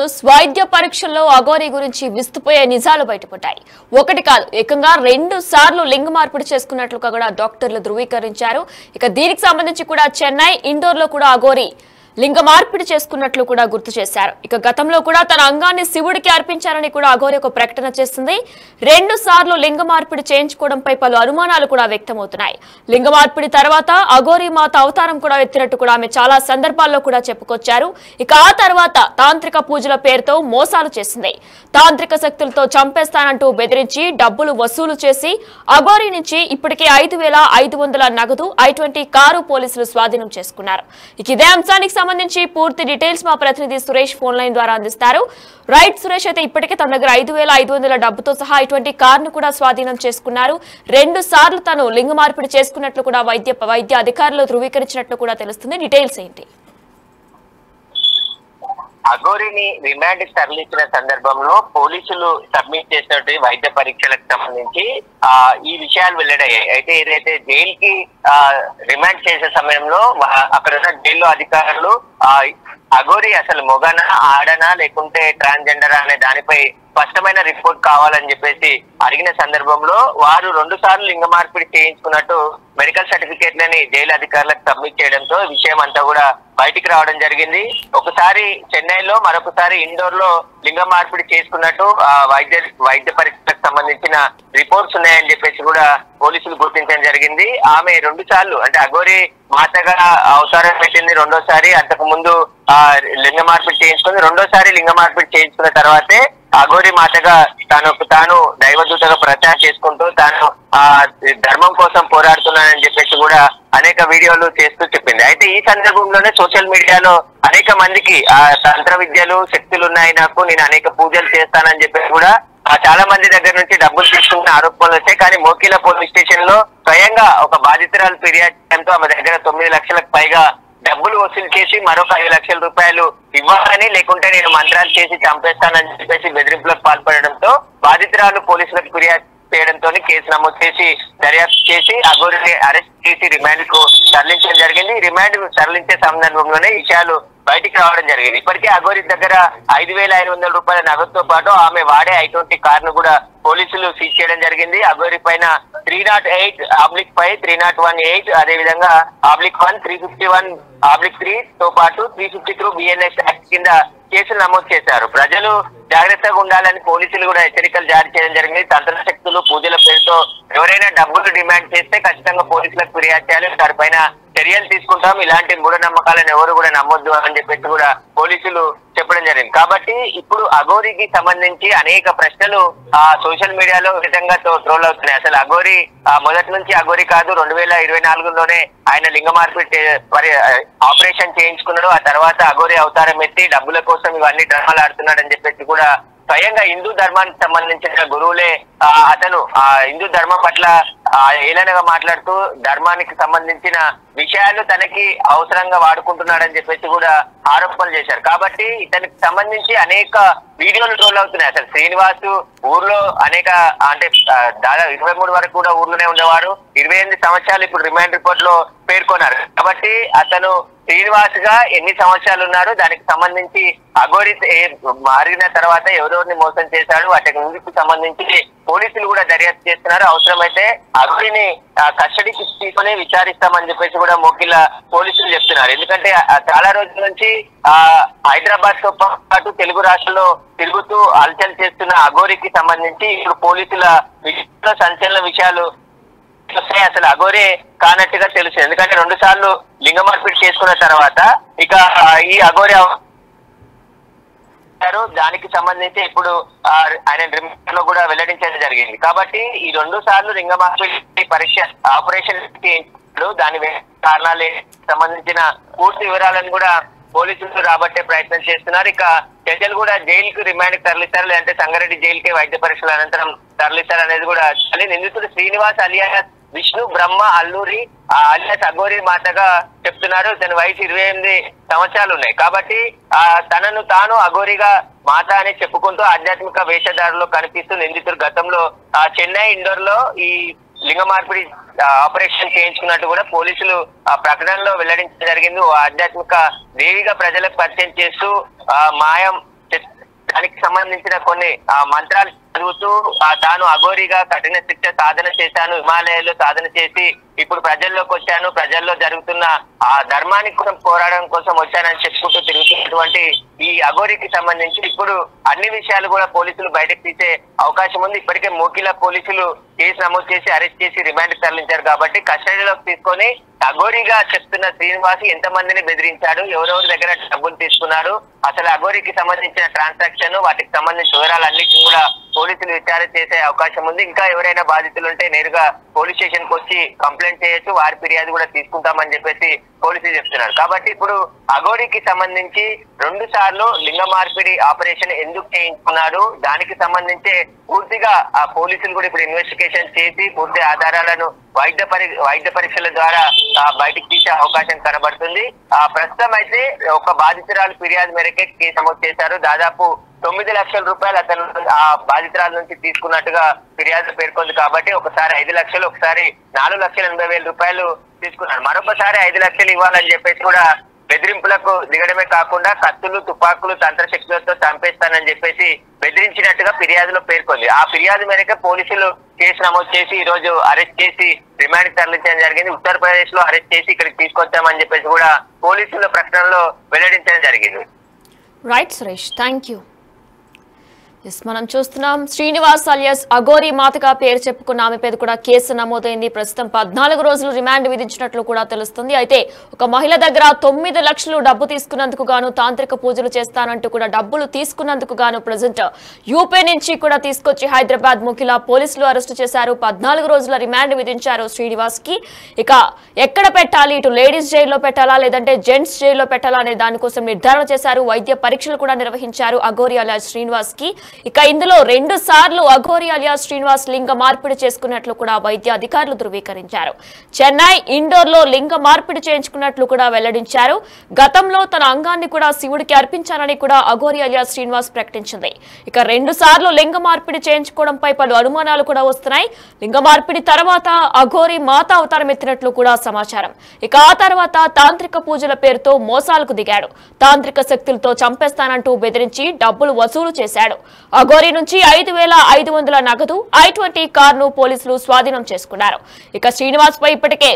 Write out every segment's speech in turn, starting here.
News. వైద్య పరీక్షల్లో అఘోరీ గురించి విస్తుపోయే నిజాలు బయటపడ్డాయి. ఒకటి కాదు, ఏకంగా 2 సార్లు లింగ మార్పిడి చేసుకున్నట్లుగా కూడా డాక్టర్లు ధృవీకరించారు. ఇక దీనికి సంబంధించి కూడా చెన్నై ఇండోర్లో కూడా అఘోరీ లింగ మార్పిడి చేసుకున్నట్లు కూడా గుర్తు చేశారు. ఇక గతంలో కూడా తన అంగాన్ని శివుడికి అర్పించారని కూడా అఘోరీ ఒక ప్రకటన చేస్తుంది. 2 సార్లు లింగ మార్పిడి చేయించుకోవడంపై పలు అనుమానాలు కూడా వ్యక్తమవుతున్నాయి. లింగ మార్పిడి తర్వాత అఘోరీ మాత అవతారం కూడా ఎత్తినట్టు కూడా ఆమె చాలా సందర్భాల్లో కూడా చెప్పుకొచ్చారు. ఇక ఆ తర్వాత తాంత్రిక పూజల పేరుతో మోసాలు చేసింది. తాంత్రిక శక్తులతో చంపేస్తానంటూ బెదిరించి డబ్బులు వసూలు చేసి అఘోరీ నుంచి ఇప్పటికే 5,500 నగదు i20 కారు పోలీసులు స్వాధీనం చేసుకున్నారు. ఇక ఇదే అంశానికి సంబంధించి పూర్తి డీటెయిల్స్ మా ప్రతినిధి సురేష్ ఫోన్ లైన్ ద్వారా అందిస్తారు. రైట్ సురేష్, అయితే ఇప్పటికే తన దగ్గర 5,500 డబ్బుతో సహా i20 కారును కూడా స్వాధీనం చేసుకున్నారు. 2 సార్లు తను లింగ మార్పిడి చేసుకున్నట్లు కూడా వైద్య అధికారులు ధృవీకరించినట్లు కూడా తెలుస్తుంది. డీటెయిల్స్ ఏంటి? అఘోరీని రిమాండ్ తరలించిన సందర్భంలో పోలీసులు సబ్మిట్ చేసినటువంటి వైద్య పరీక్షలకు సంబంధించి ఈ విషయాలు వెల్లడయ్యాయి. అయితే ఏదైతే జైలుకి రిమాండ్ చేసే సమయంలో అక్కడ ఉన్న జైలు అధికారులు అఘోరీ అసలు మొగనా ఆడనా లేకుంటే ట్రాన్స్జెండర్ అనే దానిపై స్పష్టమైన రిపోర్ట్ కావాలని చెప్పేసి అడిగిన సందర్భంలో వారు 2 సార్లు లింగ మార్పిడి చేయించుకున్నట్టు మెడికల్ సర్టిఫికేట్లని జైలు అధికారులకు సబ్మిట్ చేయడంతో విషయం అంతా కూడా బయటికి రావడం జరిగింది. ఒకసారి చెన్నైలో, మరొకసారి ఇండోర్ లో లింగ మార్పిడి చేసుకున్నట్టు వైద్య పరీక్షలకు సంబంధించిన రిపోర్ట్స్ ఉన్నాయని చెప్పేసి కూడా పోలీసులు గుర్తించడం జరిగింది. ఆమె 2 సార్లు అంటే అఘోరీ మాతగా అవతారం పెట్టింది 2వసారి. అంతకు ముందు లింగ మార్పిడి చేయించుకుంది. 2వసారి లింగ మార్పిడి చేయించుకున్న తర్వాతే అఘోరీ మాతగా తాను దైవదూతగా ప్రచారం చేసుకుంటూ తాను ధర్మం కోసం పోరాడుతున్నానని చెప్పేసి కూడా అనేక వీడియోలు చేస్తూ చెప్పింది. అయితే ఈ సందర్భంలోనే సోషల్ మీడియాలో అనేక మందికి తంత్ర విద్యలు శక్తులు ఉన్నాయి నాకు, నేను అనేక పూజలు చేస్తానని చెప్పేసి కూడా చాలా మంది దగ్గర నుంచి డబ్బులు తీసుకున్న ఆరోపణలు వచ్చాయి. కానీ మోకిలా పోలీస్ స్టేషన్ లో స్వయంగా ఒక బాధితురాలు ఫిర్యాదు చేయడంతో ఆమె దగ్గర 9 లక్షలకు పైగా డబ్బులు వసూలు చేసి మరొక 5 లక్షల రూపాయలు ఇవ్వాలని, లేకుంటే నేను మంత్రాలు చేసి చంపేస్తానని చెప్పేసి బెదిరింపులకు పాల్పడడంతో బాధితురాలు పోలీసులకు ఫిర్యాదు చేయడంతో కేసు నమోదు చేసి దర్యాప్తు చేసి అఘోరీని అరెస్ట్ చేసి రిమాండ్ కు తరలించడం జరిగింది. రిమాండ్ తరలించే సందర్భంలోనే విషయాలు బయటికి రావడం జరిగింది. ఇప్పటికే అఘోరీ దగ్గర 5,500 రూపాయల నగదుతో పాటు ఆమె వాడే i20 కారును కూడా పోలీసులు సీజ్ చేయడం జరిగింది. అఘోరీ పైన 308/5, 301(8) అదే విధంగా /1, 351/3 తో పాటు 352 BNS యాక్ట్ కింద కేసులు నమోదు చేశారు. ప్రజలు జాగ్రత్తగా ఉండాలని పోలీసులు కూడా హెచ్చరికలు జారీ చేయడం జరిగింది. తంత్ర శక్తులు పూజల పేరుతో ఎవరైనా డబ్బులు డిమాండ్ చేస్తే ఖచ్చితంగా పోలీసులకు ఫిర్యాదు చేయాలి, దానిపైన చర్యలు తీసుకుంటాం, ఇలాంటి మూఢనమ్మకాలను ఎవరు కూడా నమ్మొద్దు అని చెప్పేసి కూడా పోలీసులు చెప్పడం జరిగింది. కాబట్టి ఇప్పుడు అఘోరీకి సంబంధించి అనేక ప్రశ్నలు సోషల్ మీడియాలో విధంగా ట్రోల్ అవుతున్నాయి. అసలు అఘోరీ మొదటి నుంచి అఘోరీ కాదు, 2024లోనే ఆయన లింగ మార్పిడి ఆపరేషన్ చేయించుకున్నాడు. ఆ తర్వాత అఘోరీ అవతారం ఎత్తి డబ్బుల కోసం ఇవన్నీ డ్రామాలు ఆడుతున్నాడు అని చెప్పేసి కూడా స్వయంగా హిందూ ధర్మానికి సంబంధించిన గురువులే అతను హిందూ ధర్మం పట్ల ఏలనగా మాట్లాడుతూ ధర్మానికి సంబంధించిన విషయాలు తనకి అవసరంగా వాడుకుంటున్నాడని చెప్పేసి కూడా ఆరోపణలు చేశారు. కాబట్టి ఇతనికి సంబంధించి అనేక వీడియోలు ట్రోల్ అవుతున్నాయి. అసలు శ్రీనివాస్ ఊర్లో అనేక అంటే దాదాపు 23 వరకు కూడా ఊర్లోనే ఉండేవారు. 28 సంవత్సరాలు ఇప్పుడు రిమాండ్ రిపోర్ట్ లో పేర్కొన్నారు. కాబట్టి అతను శ్రీనివాస్ గా ఎన్ని సంవత్సరాలు ఉన్నారు, దానికి సంబంధించి అఘోరీ మారిన తర్వాత ఎవరెవరిని మోసం చేశాడు, వాటికి ముందుకు సంబంధించి పోలీసులు కూడా దర్యాప్తు చేస్తున్నారు. అవసరమైతే అఘోరీని కస్టడీకి తీసుకుని విచారిస్తామని చెప్పేసి కూడా మోకిలా పోలీసులు చెప్తున్నారు. ఎందుకంటే చాలా రోజుల నుంచి హైదరాబాద్ తో పాటు తెలుగు రాష్ట్రాల్లో తిరుగుతూ హల్చల్ చేస్తున్న అఘోరీకి సంబంధించి ఇప్పుడు పోలీసుల విషయంలో సంచలన విషయాలు అసలు అఘోరీ కానట్టుగా తెలుసు. ఎందుకంటే 2 సార్లు లింగ మార్పిడి చేసుకున్న తర్వాత ఇక ఈ అఘోరీ దానికి సంబంధించి ఇప్పుడు ఆయన రిమాండ్ లో కూడా వెల్లడించడం జరిగింది. కాబట్టి ఈ 2 సార్లు లింగ మార్పిడి పరీక్ష ఆపరేషన్ దాని కారణాలు సంబంధించిన పూర్తి వివరాలను కూడా పోలీసులు రాబట్టే ప్రయత్నం చేస్తున్నారు. ఇక జడ్జిలు కూడా జైలుకు రిమాండ్ తరలిస్తారు, లేదంటే సంగారెడ్డి జైలుకి వైద్య పరీక్షల అనంతరం తరలిస్తారు అనేది కూడా నిందితుడు శ్రీనివాస్ అలియాస్ విష్ణు బ్రహ్మ అల్లూరి అలియాస్ అఘోరీ మాతగా చెప్తున్నారు. తన వయసు 28 సంవత్సరాలు ఉన్నాయి. కాబట్టి తనను తాను అఘోరీగా మాత అని చెప్పుకుంటూ ఆధ్యాత్మిక వేషధారులో కనిపిస్తూ నిందితుడు గతంలో చెన్నై ఇండోర్ లో ఈ లింగ మార్పిడి ఆపరేషన్ చేయించుకున్నట్టు కూడా పోలీసులు ప్రకటనలో వెల్లడించడం జరిగింది. ఆధ్యాత్మిక దేవిగా ప్రజలకు పరిచయం చేస్తూ మాయం దానికి సంబంధించిన కొన్ని మంత్రాలు చదువుతూ తాను అఘోరిగా కఠిన శిక్ష సాధన చేశాను, హిమాలయాల్లో సాధన చేసి ఇప్పుడు ప్రజల్లోకి వచ్చాను, ప్రజల్లో జరుగుతున్న ఆ ధర్మాని కోసం పోరాడడం కోసం వచ్చానని చెప్పుకుంటూ తిరుగుతున్నటువంటి ఈ అఘోరికి సంబంధించి ఇప్పుడు అన్ని విషయాలు కూడా పోలీసులు బయటకు తీసే అవకాశం ఉంది. ఇప్పటికే మోకిలా పోలీసులు కేసు నమోదు చేసి అరెస్ట్ చేసి రిమాండ్ తరలించారు కాబట్టి కస్టడీలోకి తీసుకొని అఘోరిగా చెప్తున్న శ్రీనివాస్ ఎంతమందిని బెదిరించాడు, ఎవరెవరి దగ్గర డబ్బులు తీసుకున్నాడు, అసలు అఘోరికి సంబంధించిన ట్రాన్సాక్షన్ వాటికి సంబంధించిన వివరాలన్నిటిని కూడా పోలీసులు విచారణ చేసే అవకాశం ఉంది. ఇంకా ఎవరైనా బాధితులు ఉంటే నేరుగా పోలీస్ స్టేషన్ కు వచ్చి కంప్లైంట్ చేయొచ్చు, వారి ఫిర్యాదు కూడా తీసుకుంటామని చెప్పేసి పోలీసులు చెప్తున్నారు. కాబట్టి ఇప్పుడు అఘోరికి సంబంధించి 2 సార్లు లింగ మార్పిడి ఆపరేషన్ ఎందుకు చేయించుకున్నాడు, దానికి సంబంధించి పూర్తిగా ఆ పోలీసులు కూడా ఇప్పుడు ఇన్వెస్టిగేషన్ చేసి పూర్తి ఆధారాలను వైద్య పరీక్షల ద్వారా బయటికి తీసే అవకాశం కనబడుతుంది. ప్రస్తుతం అయితే ఒక బాధితురాలు ఫిర్యాదు మేరకే కేసు నమోదు చేశారు. దాదాపు 9 లక్షల రూపాయలు అతను ఆ బాధితురాల నుంచి తీసుకున్నట్టుగా ఫిర్యాదు పేర్కొంది. కాబట్టి ఒకసారి 5 లక్షలు, ఒకసారి 4,80,000 రూపాయలు తీసుకున్నారు. మరొకసారి 5 లక్షలు ఇవ్వాలని చెప్పేసి కూడా బెదిరింపులకు దిగడమే కాకుండా కత్తులు, తుపాకులు, తంత్రశక్తులతో చంపేస్తానని చెప్పేసి బెదిరించినట్టుగా ఫిర్యాదులో పేర్కొంది. ఆ ఫిర్యాదు మేరకు పోలీసులు కేసు నమోదు చేసి ఈ రోజు అరెస్ట్ చేసి రిమాండ్ తరలించడం జరిగింది. ఉత్తరప్రదేశ్ లో అరెస్ట్ చేసి ఇక్కడికి తీసుకొచ్చామని చెప్పేసి కూడా పోలీసుల ప్రకటనలో వెల్లడించడం జరిగింది. Right Suresh, thank you. మనం చూస్తున్నాం శ్రీనివాస్ అలియాస్ అఘోరి మాతగా పేరు చెప్పుకున్న ఆమె పేరు కూడా కేసు నమోదైంది. ప్రస్తుతం 14 రోజులు రిమాండ్ విధించినట్లు కూడా తెలుస్తుంది. అయితే ఒక మహిళ దగ్గర 9 లక్షలు డబ్బు తీసుకున్నందుకు గాను తాంత్రిక పూజలు చేస్తానంటూ కూడా డబ్బులు తీసుకున్నందుకు గాను ప్రజెంట్ యూపీ నుంచి కూడా తీసుకొచ్చి హైదరాబాద్ ముఖిలా పోలీసులు అరెస్టు చేశారు. 14 రోజుల రిమాండ్ విధించారు శ్రీనివాస్ కి. ఇక ఎక్కడ పెట్టాలి, ఇటు లేడీస్ జైల్లో పెట్టాలా లేదంటే జెంట్స్ జైల్లో పెట్టాలా అనే దానికోసం నిర్ధారణ చేశారు. వైద్య పరీక్షలు కూడా నిర్వహించారు అఘోరి అలియాస్ శ్రీనివాస్ కి. ఇక ఇందులో 2 సార్లు అఘోరి అలియాస్ శ్రీనివాస్ లింగ మార్పిడి చేసుకున్నట్లు కూడా వైద్య అధికారులు ధృవీకరించారు. చెన్నై ఇండోర్ లో లింగ మార్పిడి చేయించుకున్నట్లు కూడా వెల్లడించారు. గతంలో తన అంగాన్ని కూడా శివుడికి అర్పించాలని కూడా అఘోరి అలియాస్ శ్రీనివాస్ ప్రకటించింది. ఇక 2 సార్లు లింగ మార్పిడి చేయించుకోవడంపై పలు అనుమానాలు కూడా వస్తున్నాయి. లింగ మార్పిడి తర్వాత అఘోరి మాత అవతారం ఎత్తినట్లు కూడా సమాచారం. ఇక ఆ తర్వాత తాంత్రిక పూజల పేరుతో మోసాలకు దిగాడు. తాంత్రిక శక్తులతో చంపేస్తానంటూ బెదిరించి డబ్బులు వసూలు చేశాడు. అఘోరి నుంచి 5,500 నగదు, i20 కారును పోలీసులు స్వాధీనం చేసుకున్నారు. ఇక శ్రీనివాస్ పై ఇప్పటికే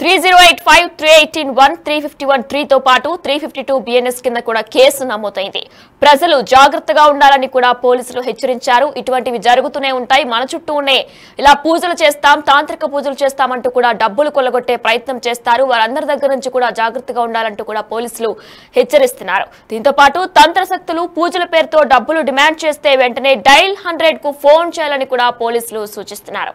3085, 318-1, 351-3 తో పాటు 352 BNS కింద కూడా కేసు నమోదైంది. ప్రజలు జాగ్రత్తగా ఉండాలని కూడా పోలీసులు హెచ్చరించారు. ఇటువంటివి జరుగుతూనే ఉంటాయి, మన చుట్టూ ఉండే ఇలా పూజలు చేస్తాం, తాంత్రిక పూజలు చేస్తామంటూ కూడా డబ్బులు కొల్లగొట్టే ప్రయత్నం చేస్తారు. వారందరి దగ్గర నుంచి కూడా జాగ్రత్తగా ఉండాలంటూ కూడా పోలీసులు హెచ్చరిస్తున్నారు. దీంతో పాటు తంత్రశక్తులు పూజల పేరుతో డబ్బులు డిమాండ్ చేస్తే వెంటనే డైల్ 100 కు ఫోన్ చేయాలని కూడా పోలీసులు సూచిస్తున్నారు.